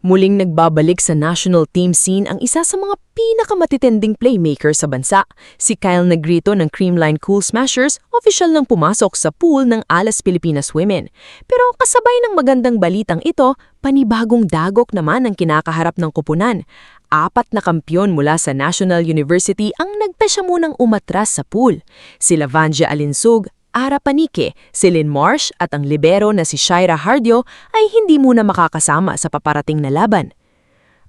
Muling nagbabalik sa national team scene ang isa sa mga pinakamatitinding playmaker sa bansa. Si Kyle Negrito ng Creamline Cool Smashers, official nang pumasok sa pool ng Alas Pilipinas Women. Pero kasabay ng magandang balitang ito, panibagong dagok naman ang kinakaharap ng kupunan. 4 na kampyon mula sa National University ang nagpasya munang umatras sa pool. Sila Vanja Alinsug, Ara Panique, Celine Marsh at ang libero na si Shaira Hardio ay hindi muna makakasama sa paparating na laban.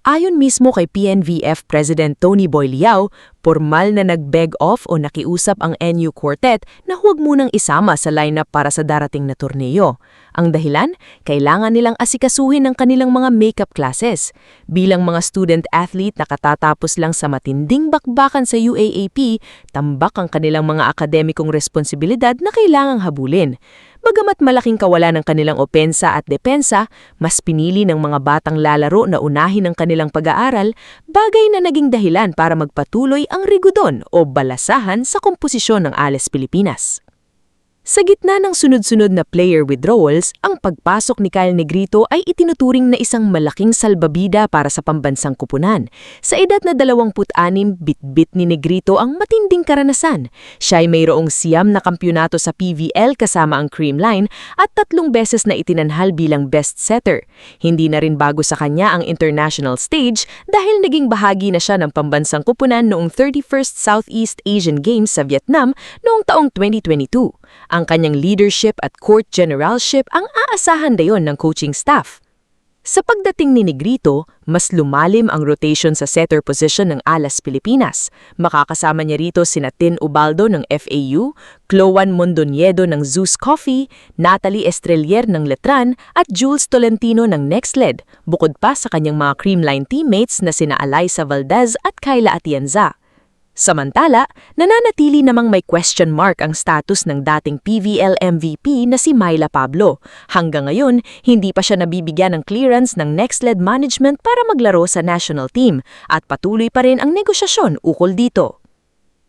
Ayon mismo kay PNVF President Tony Boy Liao, formal na nag-beg off o nakiusap ang NU Quartet na huwag munang isama sa lineup para sa darating na torneo. Ang dahilan, kailangan nilang asikasuhin ang kanilang mga makeup classes. Bilang mga student-athlete na katatapos lang sa matinding bakbakan sa UAAP, tambak ang kanilang mga akademikong responsibilidad na kailangang habulin. Bagamat malaking kawalan ng kanilang opensa at depensa, mas pinili ng mga batang lalaro na unahin ang kanilang pag-aaral, bagay na naging dahilan para magpatuloy ang rigudon o balasahan sa komposisyon ng Alas Pilipinas. Sa gitna ng sunod-sunod na player withdrawals, ang pagpasok ni Kyle Negrito ay itinuturing na isang malaking salbabida para sa pambansang kupunan. Sa edad na 26, bit-bit ni Negrito ang matinding karanasan. Siya ay mayroong 9 na kampyonato sa PVL kasama ang Creamline at 3 beses na itinanhal bilang best setter. Hindi na rin bago sa kanya ang international stage dahil naging bahagi na siya ng pambansang kupunan noong 31st Southeast Asian Games sa Vietnam noong taong 2022. Ang kanyang leadership at court generalship ang aasahan dayon ng coaching staff. Sa pagdating ni Negrito, mas lumalim ang rotation sa setter position ng Alas Pilipinas. Makakasama niya rito sina Tin Ubaldo ng FAU, Cloan Mondoniedo ng Zeus Coffee, Natalie Estrelier ng Letran at Jules Tolentino ng Nextled, bukod pa sa kanyang mga Creamline teammates na sina Alyssa Valdez at Kayla Atienza. Samantala, nananatili namang may question mark ang status ng dating PVL MVP na si Myla Pablo. Hanggang ngayon, hindi pa siya nabibigyan ng clearance ng Nextled management para maglaro sa national team at patuloy pa rin ang negosasyon ukol dito.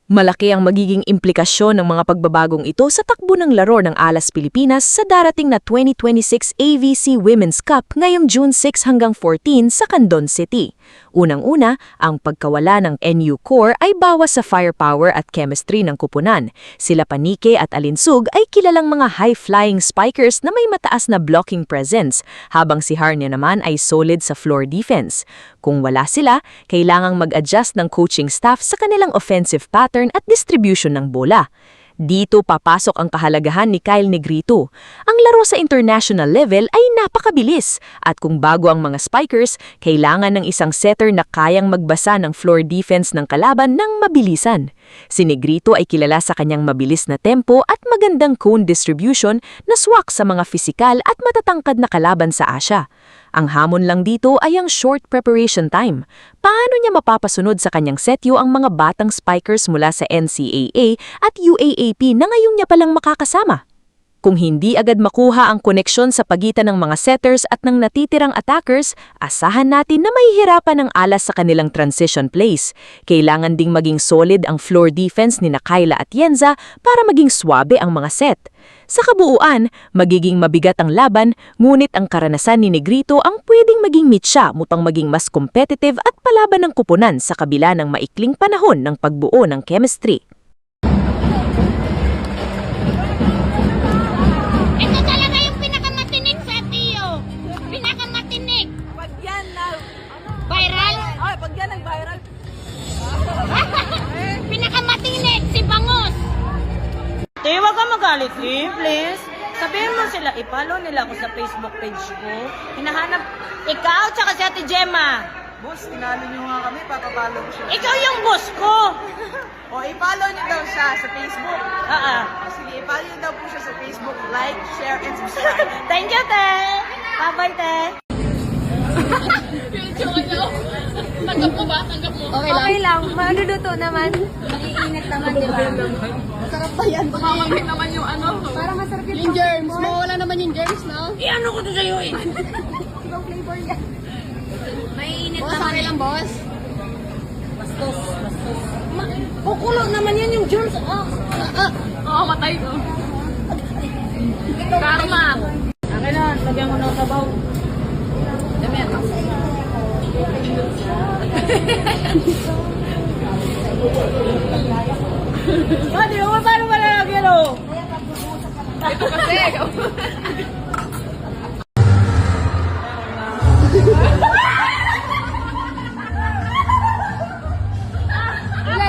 Malaki ang magiging implikasyon ng mga pagbabagong ito sa takbo ng laro ng Alas Pilipinas sa darating na 2026 AVC Women's Cup ngayong June 6 hanggang 14 sa Candon City. Unang-una, ang pagkawala ng NU Core ay bawas sa firepower at chemistry ng kupunan. Sila Panique at Alinsug ay kilalang mga high-flying spikers na may mataas na blocking presence, habang si Harnia naman ay solid sa floor defense. Kung wala sila, kailangang mag-adjust ng coaching staff sa kanilang offensive pattern at distribution ng bola. Dito papasok ang kahalagahan ni Kyle Negrito. Ang laro sa international level ay napakabilis at kung bago ang mga spikers, kailangan ng isang setter na kayang magbasa ng floor defense ng kalaban ng mabilisan. Si Negrito ay kilala sa kanyang mabilis na tempo at magandang cone distribution na swak sa mga pisikal at matatangkad na kalaban sa Asia. Ang hamon lang dito ay ang short preparation time. Paano niya mapapasunod sa kanyang setyo ang mga batang spikers mula sa NCAA at UAAP na ngayon niya palang makakasama? Kung hindi agad makuha ang koneksyon sa pagitan ng mga setters at ng natitirang attackers, asahan natin na mahihirapan ang Alas sa kanilang transition plays. Kailangan ding maging solid ang floor defense ni Kayla Atienza para maging swabe ang mga set. Sa kabuuan, magiging mabigat ang laban, ngunit ang karanasan ni Negrito ang pwedeng maging mitsa upang maging mas competitive at palaban ng kupunan sa kabila ng maikling panahon ng pagbuo ng chemistry. Ito talaga yung pinakamatinig sa Tio. Pinakamatinig. Pag yan na... Viral? Ay, pag yan nag-viral. Pinakamatinig si Bangos. Te, wag ka magalit, please. Sabihin mo sila, i-follow nila ako sa Facebook page ko. Hinahanap, ikaw tsaka si Ate Gemma. Boss, tinalo nyo nga kami, papapalo ko siya. Ikaw yung boss ko. O, i-follow nyo daw siya sa Facebook. O, sige, i-follow nyo daw po siya sa Facebook. Like, share, and subscribe. Thank you, te. Bye-bye, te. Okay lang. Maluluto naman. Maiinit naman, di ba? Masarap pa yan. Mamamit naman yung ano. Para masarap Yung germs. Mawala naman yung germs, no? Ano ko to sa'yo eh? Ibang flavor yan. Maiinit boss, naman. Okay lang, boss. Bastos. Kukulo naman yan yung germs. Oo, matay ko. Karma. Akin na, lagyan mo ng sabaw. Dami yan. Di ba paano malalagyan o? Ito kasi.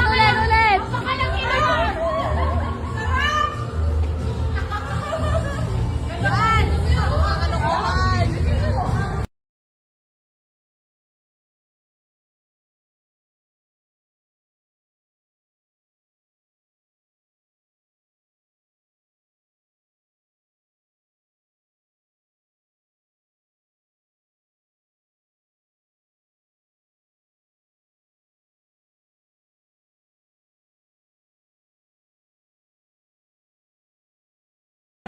Ulit!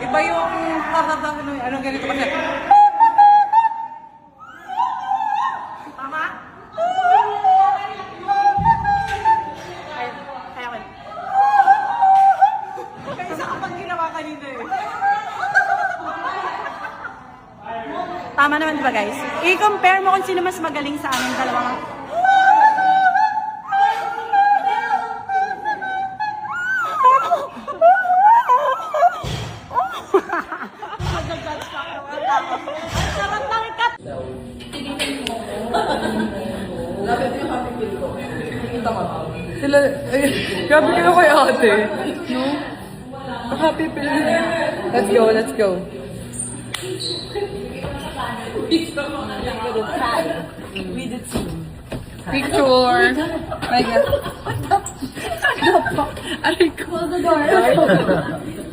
Iba yung ano ganito kasi. Tama? Kaya isa kapag ginawa kanina eh. Tama naman diba guys? I-compare mo kung sino mas magaling sa aming dalawang. Sila, grabe kayo kay ate. No? Happy pill. Let's go. Picture. My God. Aray ko.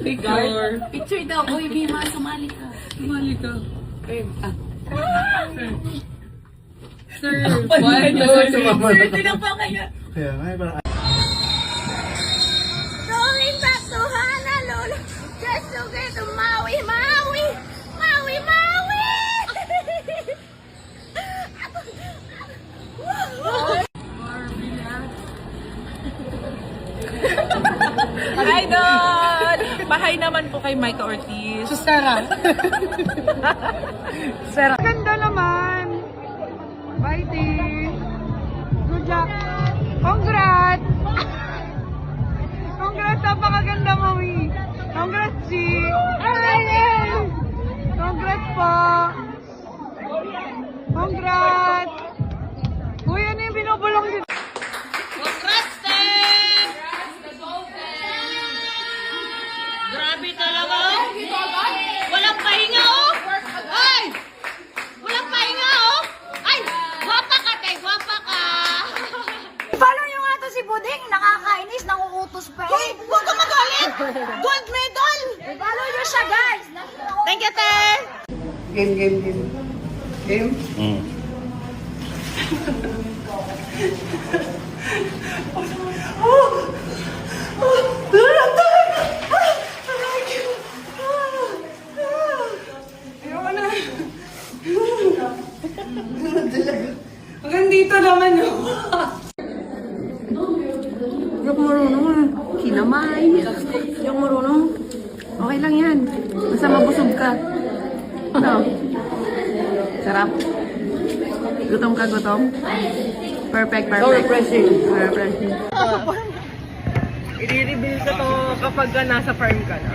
Picture. Picture daw. Uy, Bima, sumali ka. Sumali ka. Sir, why no? Sir, tinapa kayo. Going back to Honolulu just to get to Maui. Hi, Don! Bahay naman po kay Mike Ortiz. Sarah. Sarah. Ganda naman. Bye, Dee. Good luck. Congrats! Congrats, napakaganda mo, Wee. Congrats, G. Congrats po. Congrats. Uy, ano yung binubulong din? Congrats, te! Grabe talaga, oh! Walang pahinga, oh! Ay! Walang pahinga, oh! Ay! Gwapa ka, te! Gwapa ka! Follow nyo nga to si Buding, nakakainis, nanguutos pa eh. Huwag ka magalit! Gold medal! Follow nyo siya, guys. Thank you, te! Game? Hanggang dito naman yun. Yung marunong ah. Kinamay. Yung marunong. Okay lang yan. Basta mabusog ka. No. Sarap. Gutom ka, gutom? Perfect. So refreshing. Refreshing. I-reveal ko to kapag nasa farm ka na.